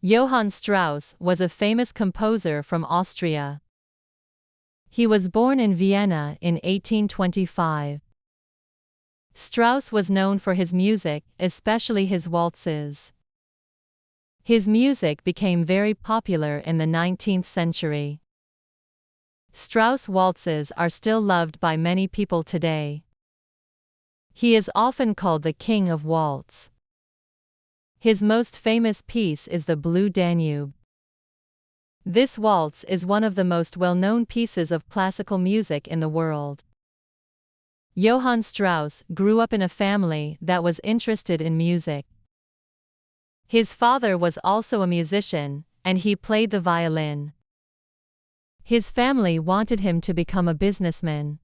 Johann Strauss was a famous composer from Austria. He was born in Vienna in 1825. Strauss was known for his music, especially his waltzes. His music became very popular in the 19th century. Strauss waltzes are still loved by many people today. He is often called the King of Waltz. His most famous piece is the Blue Danube. This waltz is one of the most well-known pieces of classical music in the world. Johann Strauss grew up in a family that was interested in music. His father was also a musician, and he played the violin. His family wanted him to become a businessman.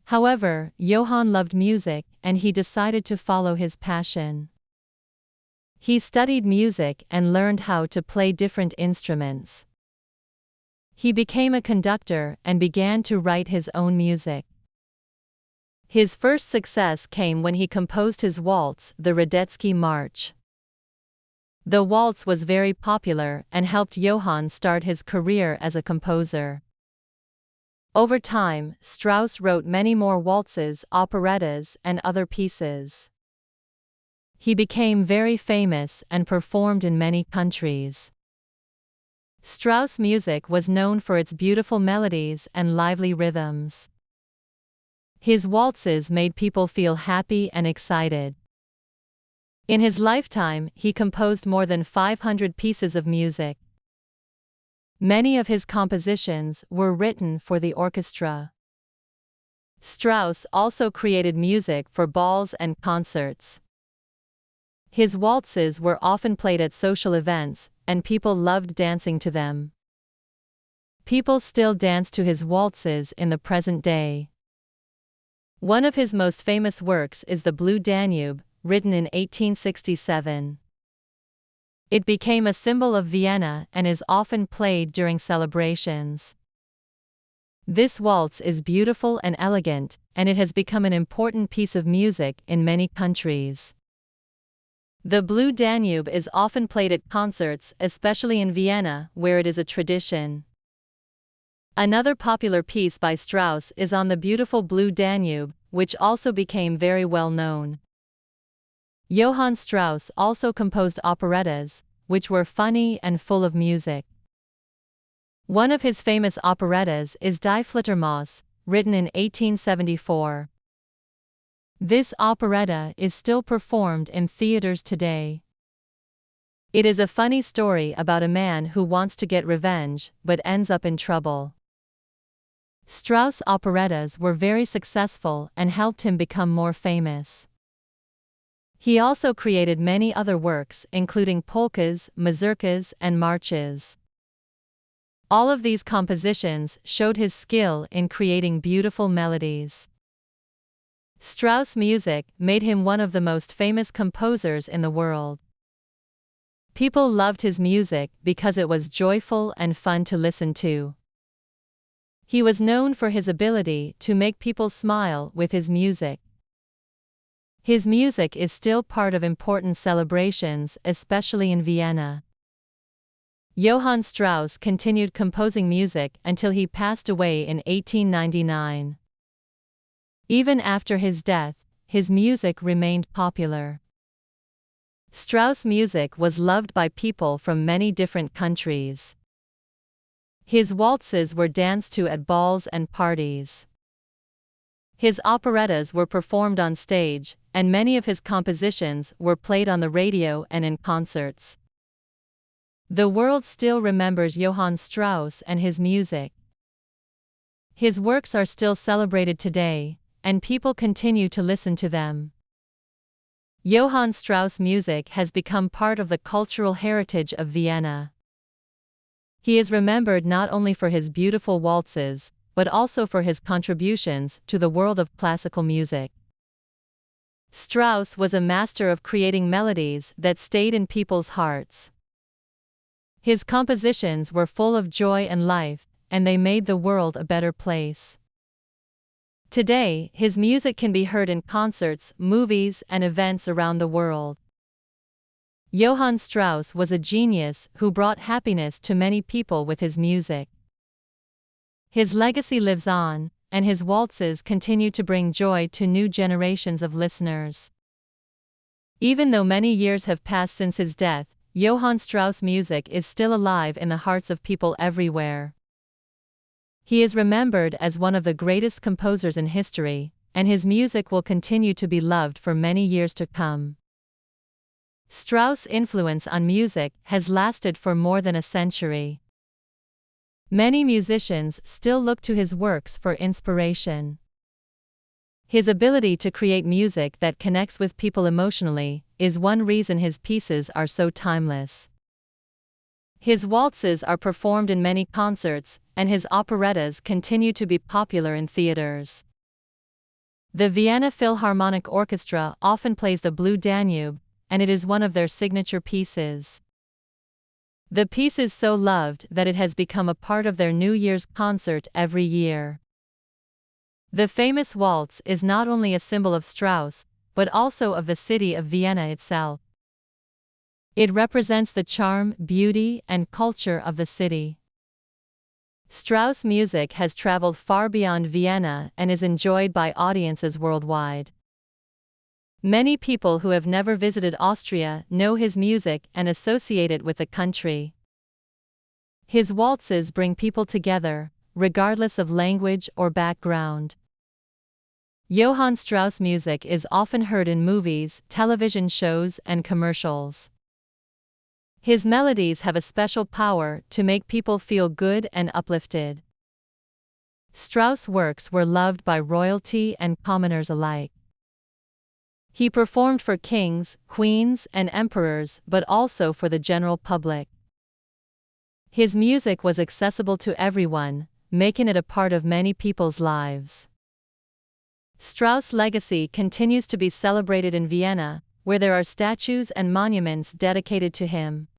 However, Johann loved music, and he decided to follow his passion. He studied music and learned how to play different instruments. He became a conductor and began to write his own music. His first success came when he composed his waltz, the Radetzky March. The waltz was very popular and helped Johann start his career as a composer. Over time, Strauss wrote many more waltzes, operettas, and other pieces. He became very famous and performed in many countries. Strauss' music was known for its beautiful melodies and lively rhythms. His waltzes made people feel happy and excited. In his lifetime, he composed more than 500 pieces of music. Many of his compositions were written for the orchestra. Strauss also created music for balls and concerts. His waltzes were often played at social events, and people loved dancing to them. People still dance to his waltzes in the present day. One of his most famous works is the Blue Danube, written in 1867. It became a symbol of Vienna and is often played during celebrations. This waltz is beautiful and elegant, and it has become an important piece of music in many countries. The Blue Danube is often played at concerts, especially in Vienna, where it is a tradition. Another popular piece by Strauss is on the beautiful Blue Danube, which also became very well known. Johann Strauss also composed operettas, which were funny and full of music. One of his famous operettas is Die Flittermaus, written in 1874. This operetta is still performed in theaters today. It is a funny story about a man who wants to get revenge, but ends up in trouble. Strauss' operettas were very successful and helped him become more famous. He also created many other works, including polkas, mazurkas, and marches. All of these compositions showed his skill in creating beautiful melodies. Strauss' music made him one of the most famous composers in the world. People loved his music because it was joyful and fun to listen to. He was known for his ability to make people smile with his music. His music is still part of important celebrations, especially in Vienna. Johann Strauss continued composing music until he passed away in 1899. Even after his death, his music remained popular. Strauss' music was loved by people from many different countries. His waltzes were danced to at balls and parties. His operettas were performed on stage, and many of his compositions were played on the radio and in concerts. The world still remembers Johann Strauss and his music. His works are still celebrated today, and people continue to listen to them. Johann Strauss' music has become part of the cultural heritage of Vienna. He is remembered not only for his beautiful waltzes, but also for his contributions to the world of classical music. Strauss was a master of creating melodies that stayed in people's hearts. His compositions were full of joy and life, and they made the world a better place. Today, his music can be heard in concerts, movies, and events around the world. Johann Strauss was a genius who brought happiness to many people with his music. His legacy lives on, and his waltzes continue to bring joy to new generations of listeners. Even though many years have passed since his death, Johann Strauss' music is still alive in the hearts of people everywhere. He is remembered as one of the greatest composers in history, and his music will continue to be loved for many years to come. Strauss' influence on music has lasted for more than a century. Many musicians still look to his works for inspiration. His ability to create music that connects with people emotionally is one reason his pieces are so timeless. His waltzes are performed in many concerts, and his operettas continue to be popular in theaters. The Vienna Philharmonic Orchestra often plays the Blue Danube, and it is one of their signature pieces. The piece is so loved that it has become a part of their New Year's concert every year. The famous waltz is not only a symbol of Strauss, but also of the city of Vienna itself. It represents the charm, beauty, and culture of the city. Strauss' music has traveled far beyond Vienna and is enjoyed by audiences worldwide. Many people who have never visited Austria know his music and associate it with the country. His waltzes bring people together, regardless of language or background. Johann Strauss music is often heard in movies, television shows, and commercials. His melodies have a special power to make people feel good and uplifted. Strauss' works were loved by royalty and commoners alike. He performed for kings, queens, and emperors, but also for the general public. His music was accessible to everyone, making it a part of many people's lives. Strauss' legacy continues to be celebrated in Vienna, where there are statues and monuments dedicated to him.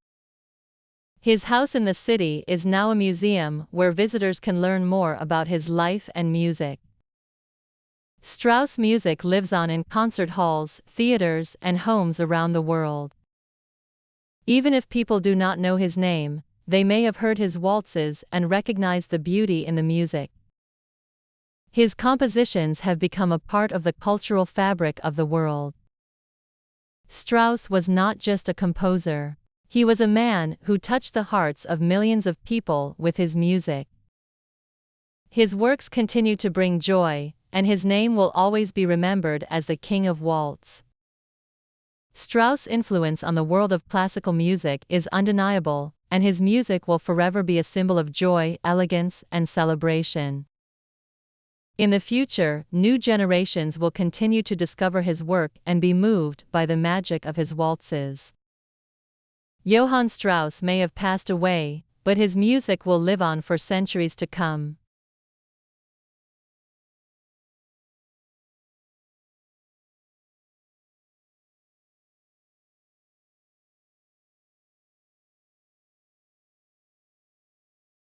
His house in the city is now a museum where visitors can learn more about his life and music. Strauss' music lives on in concert halls, theaters, and homes around the world. Even if people do not know his name, they may have heard his waltzes and recognize the beauty in the music. His compositions have become a part of the cultural fabric of the world. Strauss was not just a composer. He was a man who touched the hearts of millions of people with his music. His works continue to bring joy, and his name will always be remembered as the King of Waltz. Strauss' influence on the world of classical music is undeniable, and his music will forever be a symbol of joy, elegance, and celebration. In the future, new generations will continue to discover his work and be moved by the magic of his waltzes. Johann Strauss may have passed away, but his music will live on for centuries to come.